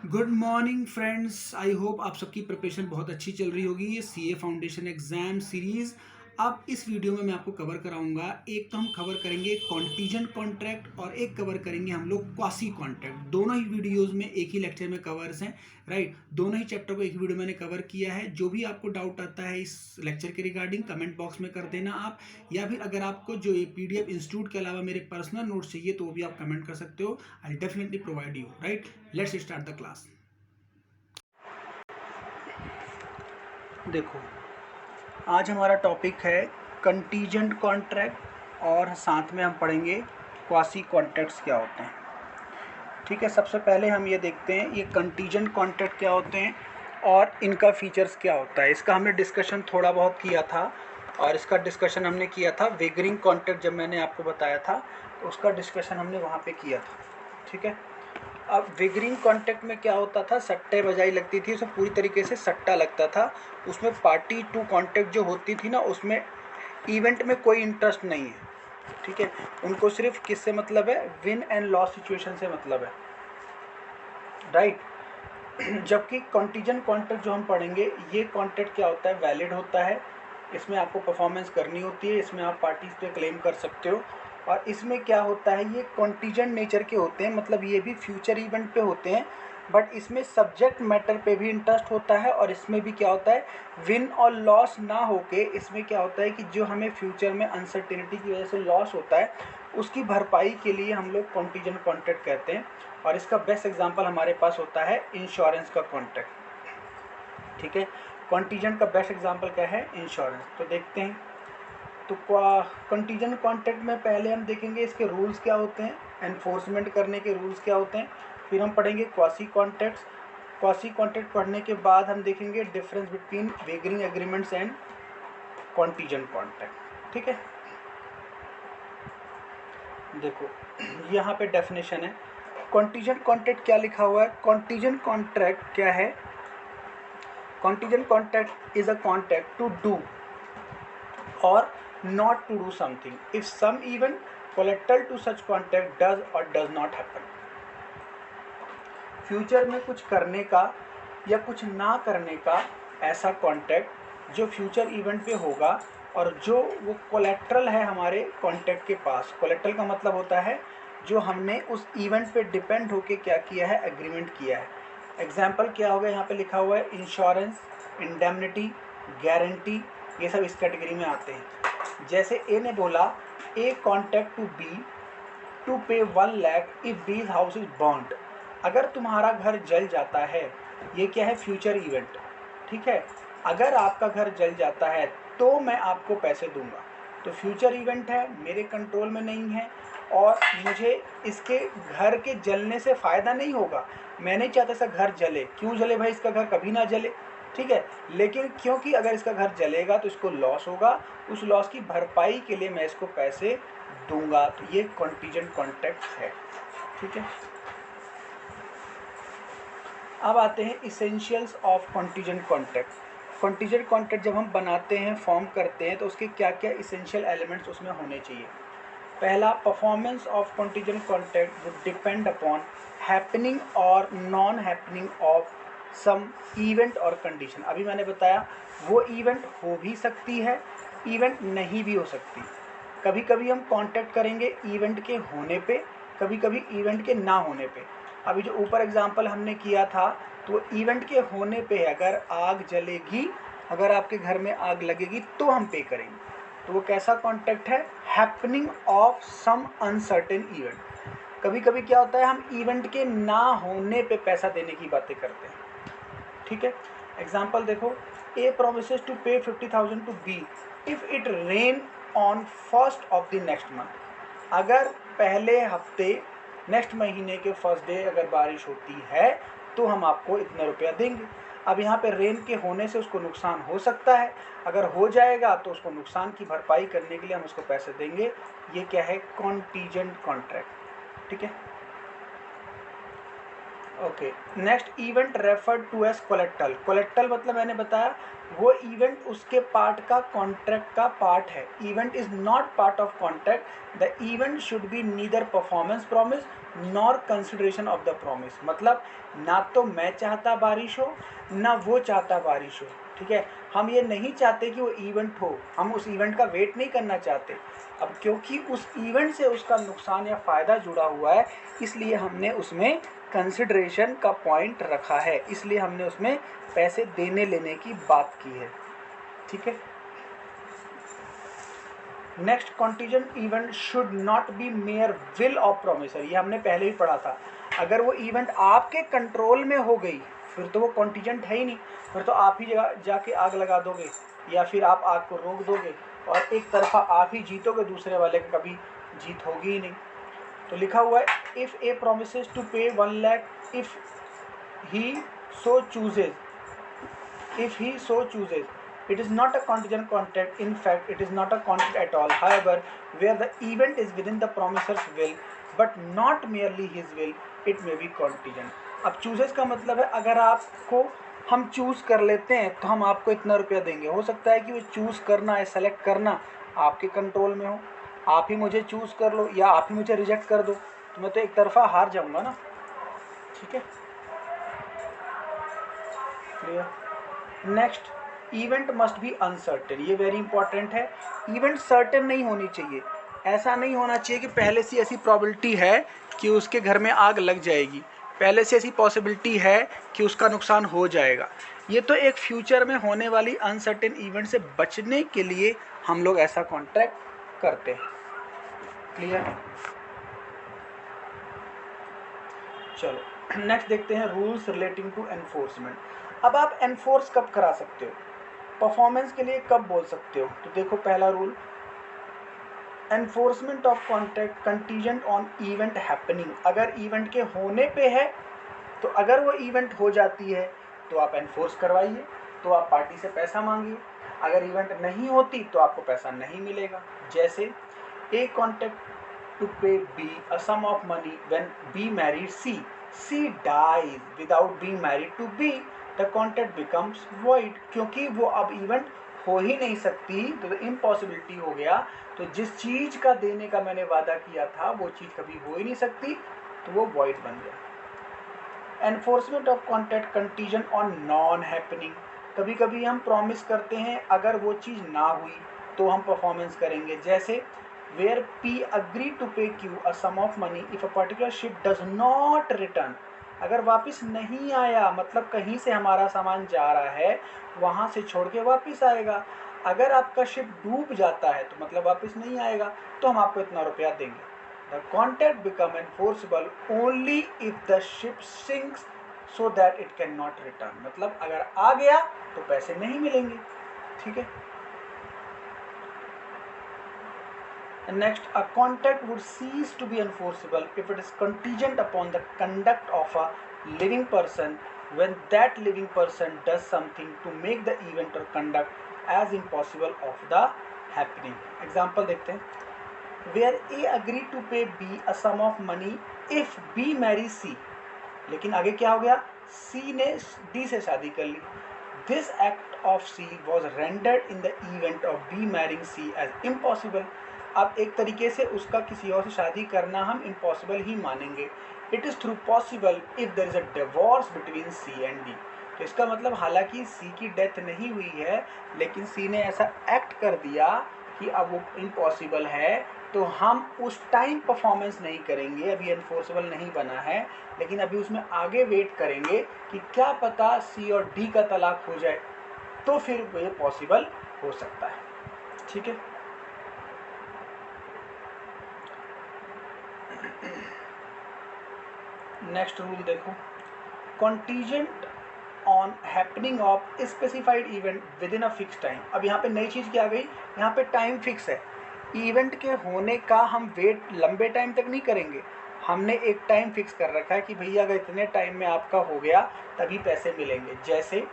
Good morning friends. I hope आप सबकी preparation बहुत अच्छी चल रही होगी। ये सीए फाउंडेशन एग्जाम सीरीज। अब इस वीडियो में मैं आपको कवर कराऊंगा। एक तो हम कवर करेंगे कॉन्टीजेंट कॉन्ट्रैक्ट और एक कवर करेंगे हम लोग क्वासी कॉन्ट्रैक्ट। दोनों ही वीडियोस में एक ही लेक्चर में कवर्स हैं, राइट। दोनों ही चैप्टर को एक वीडियो मैंने कवर किया है। जो भी आपको डाउट आता है इस लेक्चर के रिगार्डिंग कमेंट बॉक्स में कर देना आप, या फिर अगर आपको जो ये पीडीएफ इंस्टीट्यूट के अलावा मेरे पर्सनल नोट्स चाहिए तो वो भी आप कमेंट कर सकते हो। I definitely provide you, right. Let's start the class. देखो, आज हमारा टॉपिक है कंटीजेंट कॉन्ट्रैक्ट और साथ में हम पढ़ेंगे क्वासी कॉन्ट्रैक्ट्स क्या होते हैं। ठीक है, सबसे पहले हम ये देखते हैं ये कंटीजेंट कॉन्ट्रैक्ट क्या होते हैं और इनका फीचर्स क्या होता है। इसका हमने डिस्कशन थोड़ा बहुत किया था और इसका डिस्कशन हमने किया था वेगरिंग कॉन्ट्रैक्ट। जब मैंने आपको बताया था तो उसका डिस्कशन हमने वहाँ पे किया था। ठीक है, अब वेगरिंग कॉन्ट्रैक्ट में क्या होता था, सट्टे बजाई लगती थी, उसमें पूरी तरीके से सट्टा लगता था। उसमें पार्टी टू कॉन्ट्रैक्ट जो होती थी ना, उसमें इवेंट में कोई इंटरेस्ट नहीं है। ठीक है, उनको सिर्फ किससे मतलब है, विन एंड लॉस सिचुएशन से मतलब है, राइट। जबकि कॉन्टीजेंट कॉन्ट्रैक्ट जो हम पढ़ेंगे, ये कॉन्ट्रैक्ट क्या होता है, वैलिड होता है। इसमें आपको परफॉर्मेंस करनी होती है, इसमें आप पार्टीज पे क्लेम कर सकते हो। और इसमें क्या होता है, ये कॉन्टीजेंट नेचर के होते हैं, मतलब ये भी फ्यूचर इवेंट पे होते हैं, बट इसमें सब्जेक्ट मैटर पे भी इंटरेस्ट होता है। और इसमें भी क्या होता है, विन और लॉस ना होके इसमें क्या होता है कि जो हमें फ्यूचर में अनसर्टेनिटी की वजह से लॉस होता है, उसकी भरपाई के लिए हम लोग कॉन्टीजेंट कॉन्ट्रैक्ट कहते हैं। और इसका बेस्ट एग्जांपल हमारे पास होता है इंश्योरेंस का कॉन्ट्रैक्ट। ठीक है, कॉन्टीजेंट का बेस्ट एग्जांपल क्या है, इंश्योरेंस। तो देखते हैं, तो कंटीजेंट कॉन्ट्रैक्ट में पहले हम देखेंगे इसके रूल्स क्या होते हैं, एनफोर्समेंट करने के रूल्स क्या होते हैं। फिर हम पढ़ेंगे क्वासी कॉन्ट्रैक्ट्स। क्वासी कॉन्ट्रैक्ट पढ़ने के बाद हम देखेंगे difference between wagering agreements and contingent contract. ठीक है, देखो यहाँ पे डेफिनेशन है कॉन्टीजेंट कॉन्ट्रैक्ट क्या लिखा हुआ है। कॉन्टीजेंट कॉन्ट्रैक्ट क्या है, contingent contract is a contract to do or not to do something if some event collateral to such contract does or does not happen। Future में कुछ करने का या कुछ ना करने का ऐसा कॉन्ट्रैक्ट जो फ्यूचर इवेंट पे होगा और जो वो कोलेट्रल है हमारे कॉन्ट्रैक्ट के पास। कोलेट्रल का मतलब होता है जो हमने उस इवेंट पे डिपेंड होके क्या किया है, एग्रीमेंट किया है। एग्जाम्पल क्या होगा, यहाँ पे लिखा हुआ है इंश्योरेंस, इंडेमनिटी, गारंटी, ये सब इस कैटेगरी में आते हैं। जैसे ए ने बोला, A contract to B to pay 1 lakh if B's house is burned. अगर तुम्हारा घर जल जाता है, ये क्या है, फ्यूचर इवेंट। ठीक है, अगर आपका घर जल जाता है तो मैं आपको पैसे दूंगा। तो फ्यूचर इवेंट है, मेरे कंट्रोल में नहीं है और मुझे इसके घर के जलने से फ़ायदा नहीं होगा। मैं नहीं चाहता इसका घर जले, क्यों जले भाई, इसका घर कभी ना जले। ठीक है, लेकिन क्योंकि अगर इसका घर जलेगा तो इसको लॉस होगा, उस लॉस की भरपाई के लिए मैं इसको पैसे दूंगा। तो ये कॉन्टीजेंट कॉन्ट्रैक्ट है। ठीक है, अब आते हैं essentials of contingent contract. Contingent contract जब हम बनाते हैं, फॉर्म करते हैं, तो उसके क्या क्या इसेंशियल एलिमेंट्स उसमें होने चाहिए। पहला, performance of contingent contract would depend upon happening और non happening of some event और कंडीशन। अभी मैंने बताया वो इवेंट हो भी सकती है, इवेंट नहीं भी हो सकती। कभी कभी हम कॉन्ट्रैक्ट करेंगे इवेंट के होने पे, कभी कभी इवेंट के ना होने पे। अभी जो ऊपर एग्जांपल हमने किया था, तो इवेंट के होने पे अगर आग जलेगी, अगर आपके घर में आग लगेगी तो हम पे करेंगे। तो वो कैसा कॉन्ट्रैक्ट है, happening of some uncertain event. कभी कभी क्या होता है, हम इवेंट के ना होने पे पैसा देने की बातें करते हैं। ठीक है, एग्जाम्पल देखो, ए promises to pay 50,000 to B if it rain on first of the next month. अगर पहले हफ्ते नेक्स्ट महीने के फर्स्ट डे अगर बारिश होती है तो हम आपको इतना रुपया देंगे। अब यहाँ पे रेन के होने से उसको नुकसान हो सकता है, अगर हो जाएगा तो उसको नुकसान की भरपाई करने के लिए हम उसको पैसे देंगे। ये क्या है, कॉन्टीजेंट कॉन्ट्रैक्ट। ठीक है, okay, next event referred to as collateral. Collateral मतलब मैंने बताया वो इवेंट उसके पार्ट का कॉन्ट्रैक्ट का पार्ट है। Event is not part of contract. The event should be neither performance promise nor consideration of the promise. मतलब ना तो मैं चाहता बारिश हो ना वो चाहता बारिश हो, ठीक है। हम ये नहीं चाहते कि वो इवेंट हो, हम उस इवेंट का वेट नहीं करना चाहते। अब क्योंकि उस इवेंट से उसका नुकसान या फ़ायदा जुड़ा हुआ है, इसलिए हमने उसमें कंसिडरेशन का पॉइंट रखा है, इसलिए हमने उसमें पैसे देने लेने की बात की है, ठीक है। Next, contingent event should not be mayor will of promisor. ये हमने पहले ही पढ़ा था। अगर वो इवेंट आपके कंट्रोल में हो गई फिर तो वो कॉन्टीजेंट है ही नहीं, फिर तो आप ही जाके आग लगा दोगे या फिर आप आग को रोक दोगे और एक तरफा आप ही जीतोगे, दूसरे वाले का कभी जीत होगी ही नहीं। तो लिखा हुआ है if A promises to pay 1 lakh if he so chooses, if he so chooses. It is not a contingent contract. In fact, it is not a contract at all. However, where the event is within the promiser's will, but not merely his will, it may be contingent. अब chooses का मतलब है अगर आपको हम choose कर लेते हैं तो हम आपको इतना रुपया देंगे। हो सकता है कि वो चूज़ करना है, सेलेक्ट करना आपके कंट्रोल में हो, आप ही मुझे चूज़ कर लो या आप ही मुझे रिजेक्ट कर दो, तो मैं तो एक तरफा हार जाऊँगा ना, ठीक है। Clear. Next, event must be uncertain. ये वेरी इंपॉर्टेंट है। इवेंट सर्टेन नहीं होनी चाहिए। ऐसा नहीं होना चाहिए कि पहले से ऐसी प्रॉबिलिटी है कि उसके घर में आग लग जाएगी, पहले से ऐसी पॉसिबिलिटी है कि उसका नुकसान हो जाएगा। ये तो एक फ्यूचर में होने वाली अनसर्टेन इवेंट से बचने के लिए हम लोग ऐसा कॉन्ट्रैक्ट करते हैं। क्लियर। चलो नेक्स्ट देखते हैं रूल्स रिलेटिंग टू एनफोर्समेंट। अब आप एनफोर्स कब करा सकते हो, परफॉर्मेंस के लिए कब बोल सकते हो? तो देखो पहला rule, enforcement of contract contingent on event happening. अगर इवेंट के होने पे है तो अगर वो इवेंट हो जाती है तो आप एनफोर्स करवाइए, तो आप पार्टी से पैसा मांगिए। अगर इवेंट नहीं होती तो आपको पैसा नहीं मिलेगा। जैसे a contract to pay B a sum of money when B married C. C dies without being married to B. The contract becomes void. क्योंकि वो अब इवेंट हो ही नहीं सकती, तो इम्पॉसिबिलिटी हो गया। तो जिस चीज़ का देने का मैंने वादा किया था वो चीज़ कभी हो ही नहीं सकती, तो वो void बन गया। Enforcement of contract contingent on non happening. कभी कभी हम प्रॉमिस करते हैं, अगर वो चीज़ ना हुई तो हम परफॉर्मेंस करेंगे। जैसे where P agree to pay Q a sum of money if a particular ship does not return. अगर वापस नहीं आया, मतलब कहीं से हमारा सामान जा रहा है, वहाँ से छोड़ के वापस आएगा। अगर आपका शिप डूब जाता है तो मतलब वापस नहीं आएगा, तो हम आपको इतना रुपया देंगे। The contract become enforceable only if the ship sinks so that it cannot return. मतलब अगर आ गया तो पैसे नहीं मिलेंगे, ठीक है। And next, a contract would cease to be enforceable if it is contingent upon the conduct of a living person when that living person does something to make the event or conduct as impossible of the happening. Example देखते हैं, where A agree to pay B a sum of money if B marries C. लेकिन आगे क्या हो गया, C ने D से शादी कर ली. This act of C was rendered in the event of B marrying C as impossible. अब एक तरीके से उसका किसी और से शादी करना हम इम्पॉसिबल ही मानेंगे। It is through possible if there is a divorce between C and D. तो इसका मतलब हालांकि सी की डेथ नहीं हुई है, लेकिन सी ने ऐसा एक्ट कर दिया कि अब वो इम्पॉसिबल है, तो हम उस टाइम परफॉर्मेंस नहीं करेंगे। अभी एनफोर्सेबल नहीं बना है, लेकिन अभी उसमें आगे वेट करेंगे कि क्या पता सी और डी का तलाक हो जाए, तो फिर वो पॉसिबल हो सकता है, ठीक है। नेक्स्ट रूल देखो, contingent on happening of specified event with in a fix time. अब यहाँ पे नई चीज़ क्या आ गई, यहाँ पे टाइम फिक्स है। इवेंट के होने का हम वेट लंबे टाइम तक नहीं करेंगे, हमने एक टाइम फिक्स कर रखा है कि भैया अगर इतने टाइम में आपका हो गया तभी पैसे मिलेंगे। जैसे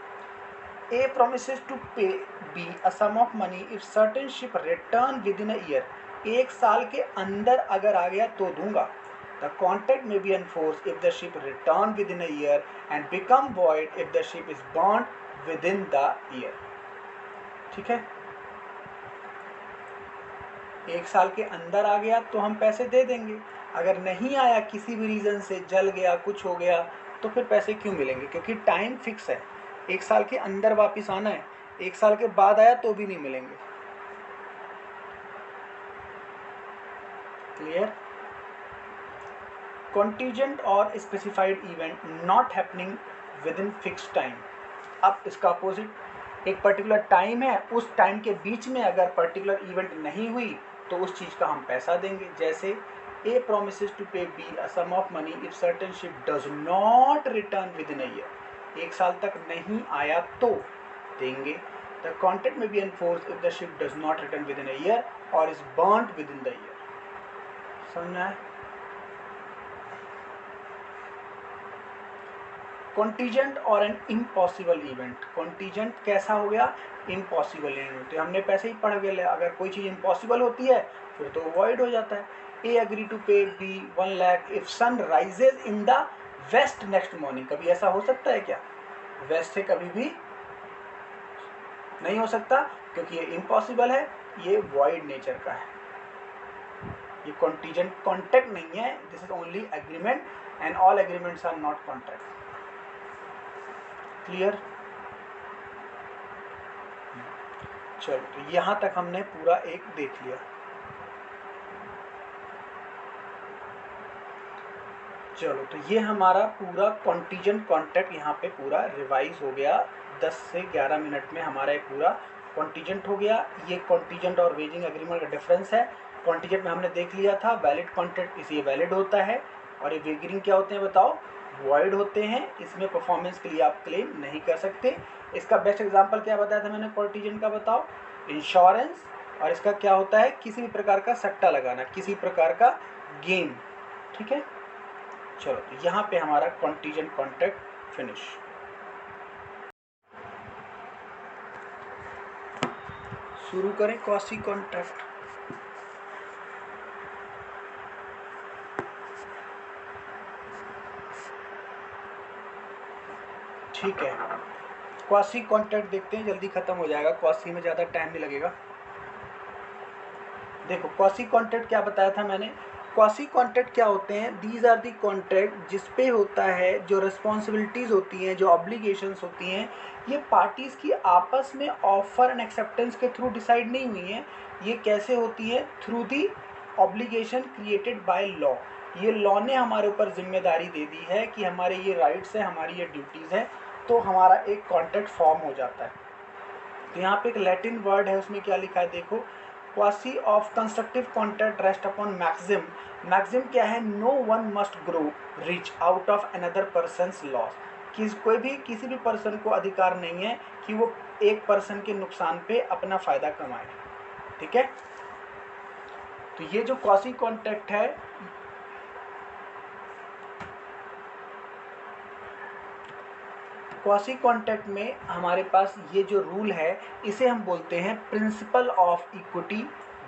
A promises to pay B a sum of money if certain ship return within a year. एक साल के अंदर अगर आ गया तो दूंगा, The contract may be enforced if the ship return within a year and become void if the ship is burned within the year. ठीक है, 1 साल के अंदर आ गया तो हम पैसे दे देंगे, अगर नहीं आया किसी भी रीज़न से, जल गया, कुछ हो गया, तो फिर पैसे क्यों मिलेंगे? क्योंकि टाइम फिक्स है, 1 साल के अंदर वापस आना है, 1 साल के बाद आया तो भी नहीं मिलेंगे। क्लियर? कॉन्टीजेंट और specified event not happening with in fix time. अब इसका अपोजिट, एक पर्टिकुलर टाइम है, उस टाइम के बीच में अगर पर्टिकुलर इवेंट नहीं हुई तो उस चीज़ का हम पैसा देंगे। जैसे A promises to pay B a sum of money if certain ship does not return within a year. 1 साल तक नहीं आया तो देंगे। The contract may be enforced if the ship does not return within a year or is burnt within the year. समझना है? Contingent और an impossible event. Contingent कैसा हो गया? Impossible event. तो हमने पैसे ही पढ़ गए, अगर कोई चीज़ इम्पॉसिबल होती है फिर तो अवॉइड हो जाता है। A agree to pay B 1 lakh if sun rises in the west next morning. कभी ऐसा हो सकता है क्या? वेस्ट से कभी भी नहीं हो सकता, क्योंकि ये इम्पॉसिबल है, ये वॉइड नेचर का है, ये कॉन्टीजेंट कॉन्ट्रैक्ट नहीं है। This is only agreement and all agreements are not contract. Clear? चलो, तो यहां तक हमने पूरा एक देख लिया। चलो, तो ये हमारा पूरा कॉन्टीजेंट कॉन्ट्रैक्ट यहाँ पे पूरा रिवाइज हो गया। 10 से 11 मिनट में हमारा ये पूरा कॉन्टीजेंट हो गया। ये कॉन्टीजेंट और वेजिंग एग्रीमेंट का डिफरेंस है। कॉन्टीजेंट में हमने देख लिया था वैलिड कॉन्ट्रैक्ट, इसलिए वैलिड होता है, और ये वेजिंग क्या होते हैं बताओ? वॉइड होते हैं। इसमें परफॉर्मेंस के लिए आप क्लेम नहीं कर सकते। इसका बेस्ट एग्जाम्पल क्या बताया था मैंने कॉन्टीजेंट का, बताओ? इंश्योरेंस। और इसका क्या होता है? किसी भी प्रकार का सट्टा लगाना, किसी प्रकार का गेम। ठीक है, चलो, तो यहाँ पे हमारा कॉन्टीजेंट कॉन्ट्रैक्ट फिनिश। शुरू करें क्वासी कॉन्ट्रैक्ट। ठीक है, क्वासी कॉन्ट्रैक्ट देखते हैं, जल्दी खत्म हो जाएगा, क्वासी में ज़्यादा टाइम नहीं लगेगा। देखो, क्वासी कॉन्ट्रैक्ट क्या बताया था मैंने? क्वासी कॉन्ट्रैक्ट क्या होते हैं? दीज आर दी कॉन्ट्रैक्ट जिस पे होता है, जो रिस्पॉन्सिबिलिटीज़ होती हैं, जो ऑब्लिगेशंस होती हैं, ये पार्टीज़ की आपस में ऑफर एंड एक्सेप्टेंस के थ्रू डिसाइड नहीं हुई हैं। ये कैसे होती है? Through the obligation created by law. ये लॉ ने हमारे ऊपर जिम्मेदारी दे दी है कि हमारे ये राइट्स हैं, हमारी ये ड्यूटीज़ हैं, तो हमारा एक कॉन्ट्रैक्ट फॉर्म हो जाता है। तो यहाँ पे एक लैटिन वर्ड है, उसमें क्या लिखा है देखो, quasi of constructive contract rest upon maxim. Maxim क्या है? No one must grow rich out of another person's loss. किसी भी पर्सन को अधिकार नहीं है कि वो एक पर्सन के नुकसान पे अपना फ़ायदा कमाए। ठीक है, तो ये जो क्वासी कॉन्ट्रैक्ट है, क्वासी कॉन्ट्रैक्ट में हमारे पास ये जो रूल है, इसे हम बोलते हैं principle of equity,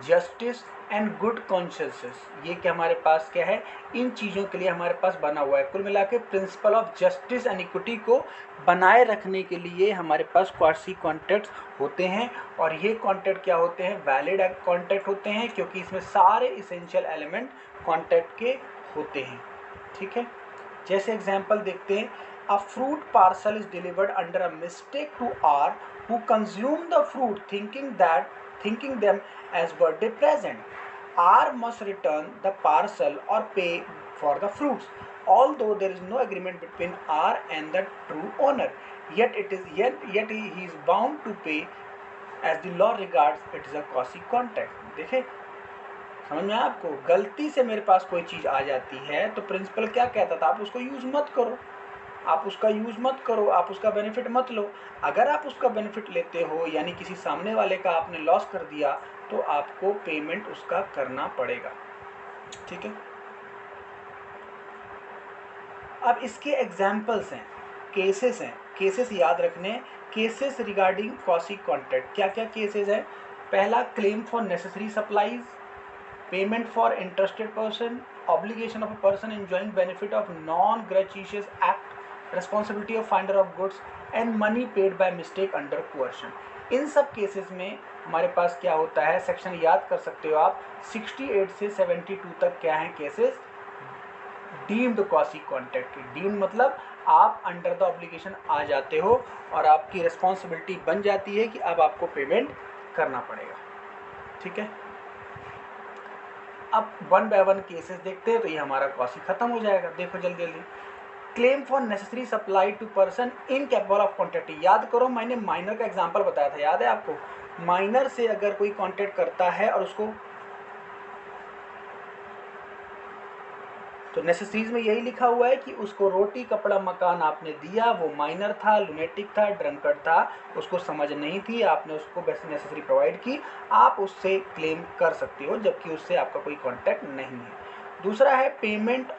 justice and good consciousness. ये क्या हमारे पास क्या है? इन चीज़ों के लिए हमारे पास बना हुआ है। कुल मिला के principle of justice and equity को बनाए रखने के लिए हमारे पास क्वासी कॉन्ट्रैक्ट्स होते हैं। और ये कॉन्ट्रैक्ट क्या होते हैं? वैलिड कॉन्ट्रैक्ट होते हैं, क्योंकि इसमें सारे इसेंशियल एलिमेंट कॉन्ट्रैक्ट के होते हैं। ठीक है, जैसे एग्जाम्पल देखते हैं, a fruit parcel is delivered under a mistake to R, who consumed the fruit thinking them as birthday present. R must return the parcel or pay for the fruits, although there is no agreement between R and the true owner. Yet he is bound to pay as the law regards it is a quasi contract. देखे, समझ में आपको? गलती से मेरे पास कोई चीज़ आ जाती है तो प्रिंसिपल क्या कहता था? आप उसको यूज़ मत करो, आप उसका यूज़ मत करो, आप उसका बेनिफिट मत लो। अगर आप उसका बेनिफिट लेते हो, यानी किसी सामने वाले का आपने लॉस कर दिया, तो आपको पेमेंट उसका करना पड़ेगा। ठीक है, अब इसके एग्जाम्पल्स हैं, केसेस हैं, केसेस याद रखने। केसेस रिगार्डिंग क्वासी कॉन्ट्रैक्ट, क्या क्या केसेस हैं? पहला, claim for necessary supplies, payment for interested person, obligation of a person enjoying benefit of non-gratuitous act, responsibility of finder of goods and money paid by mistake under coercion. इन सब cases में हमारे पास क्या होता है, section याद कर सकते हो आप, 68 से 72 तक क्या है cases, deemed quasi contract. Deemed मतलब आप अंडर द ऑब्लिगेशन आ जाते हो और आपकी रिस्पॉन्सिबिलिटी बन जाती है कि अब आपको पेमेंट करना पड़ेगा। ठीक है, अब वन बाय वन केसेस देखते हैं तो ये हमारा क्वासी खत्म हो जाएगा। देखो जल्दी जल्दी, claim for necessary supply to person incapable of contract. याद करो मैंने माइनर का एग्जांपल बताया था, याद है आपको? माइनर से अगर कोई कॉन्ट्रैक्ट करता है और उसको, तो नेसेसरीज में यही लिखा हुआ है कि उसको रोटी कपड़ा मकान आपने दिया, वो माइनर था, लुनेटिक था, ड्रंकर्ड था, उसको समझ नहीं थी, आपने उसको बेसिक नेसेसरी प्रोवाइड की, आप उससे क्लेम कर सकते हो जबकि उससे आपका कोई कॉन्टैक्ट नहीं है। दूसरा है payment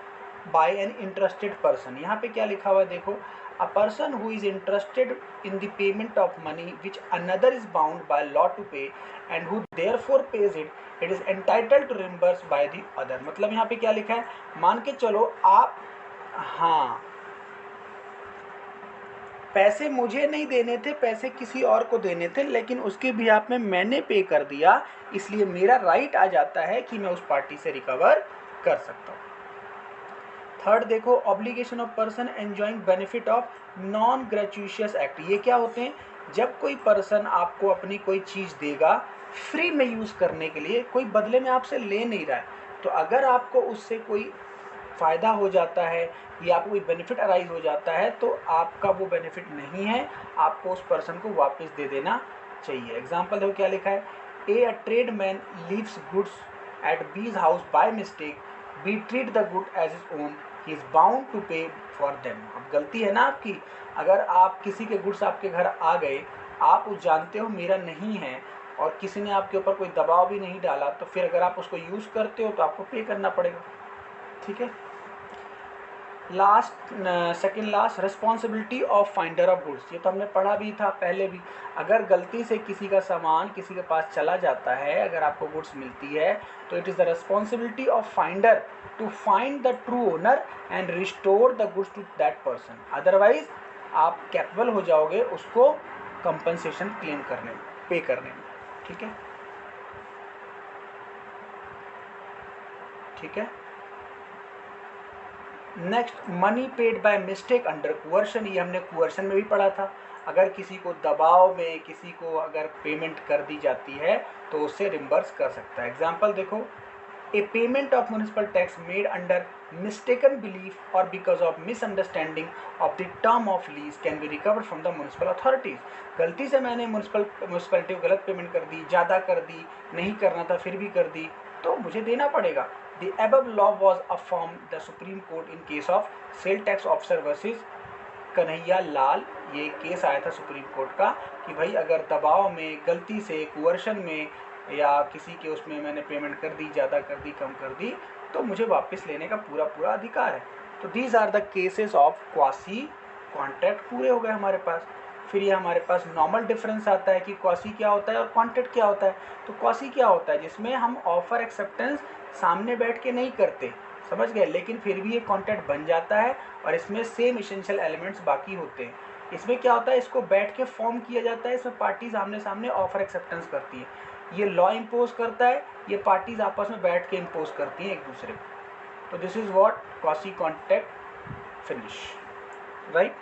by an interested person. यहाँ पे क्या लिखा हुआ है देखो, a person who is interested in the payment of money which another is bound by law to pay and who therefore pays it, it is entitled to reimburse by the other. मतलब यहाँ पे क्या लिखा है, मान के चलो आप, हाँ, पैसे मुझे नहीं देने थे, पैसे किसी और को देने थे, लेकिन उसके बिहाफ में मैंने पे कर दिया, इसलिए मेरा राइट आ जाता है कि मैं उस पार्टी से रिकवर कर सकता हूँ। थर्ड देखो, obligation of person enjoying benefit of non gratuitous act. ये क्या होते हैं, जब कोई पर्सन आपको अपनी कोई चीज़ देगा फ्री में यूज़ करने के लिए, कोई बदले में आपसे ले नहीं रहा है, तो अगर आपको उससे कोई फ़ायदा हो जाता है या आपको कोई बेनिफिट अराइज हो जाता है तो आपका वो बेनिफिट नहीं है, आपको उस पर्सन को वापस दे देना चाहिए। एग्जाम्पल देखो क्या लिखा है, a trade man leaves goods at B's house by mistake, B treat the good as is own, he is bound to pay for them. अब गलती है ना आपकी, अगर आप किसी के गुड्स आपके घर आ गए, आप उस जानते हो मेरा नहीं है और किसी ने आपके ऊपर कोई दबाव भी नहीं डाला, तो फिर अगर आप उसको यूज़ करते हो तो आपको पे करना पड़ेगा। ठीक है, last, second last, responsibility of finder of goods. ये तो हमने पढ़ा भी था पहले भी, अगर गलती से किसी का सामान किसी के पास चला जाता है, अगर आपको गुड्स मिलती है तो it is the responsibility of finder to find the true owner and restore the goods to that person, otherwise आप कैपेबल हो जाओगे उसको कंपनसेशन क्लेम करने में, पे करने में। ठीक है, ठीक है। Next, money paid by mistake under coercion. ये हमने कोअर्शन में भी पढ़ा था, अगर किसी को दबाव में किसी को अगर पेमेंट कर दी जाती है तो उससे रिम्बर्स कर सकता है। एग्जाम्पल देखो, a payment of municipal tax made under mistaken belief और because of misunderstanding of the term of lease can be recovered from the municipal authorities. गलती से मैंने म्यूनिसिपैलिटी को गलत पेमेंट कर दी, ज़्यादा कर दी, नहीं करना था फिर भी कर दी, तो मुझे देना पड़ेगा। The above law was affirmed the Supreme Court in case of Sale Tax Officer versus Kanhaiya Lal. ये केस आया था सुप्रीम कोर्ट का कि भाई अगर दबाव में, गलती से, कोअर्शन में या किसी के उसमें मैंने पेमेंट कर दी, ज़्यादा कर दी, कम कर दी, तो मुझे वापस लेने का पूरा पूरा अधिकार है। तो these are the cases of quasi contract. पूरे हो गए हमारे पास। फिर ये हमारे पास नॉर्मल डिफरेंस आता है कि क्वासी क्या होता है और कॉन्ट्रैक्ट क्या होता है। तो क्वासी क्या होता है, जिसमें हम ऑफर एक्सेप्टेंस सामने बैठ के नहीं करते, समझ गए, लेकिन फिर भी ये कॉन्ट्रैक्ट बन जाता है और इसमें सेम इसेंशियल एलिमेंट्स बाकी होते हैं। इसमें क्या होता है, इसको बैठ के फॉर्म किया जाता है, इसमें पार्टीज आमने सामने ऑफर एक्सेप्टेंस करती है, ये लॉ इम्पोज करता है, ये पार्टीज आपस में बैठ के इम्पोज करती हैं एक दूसरे को। तो this is what quasi contract finish, right.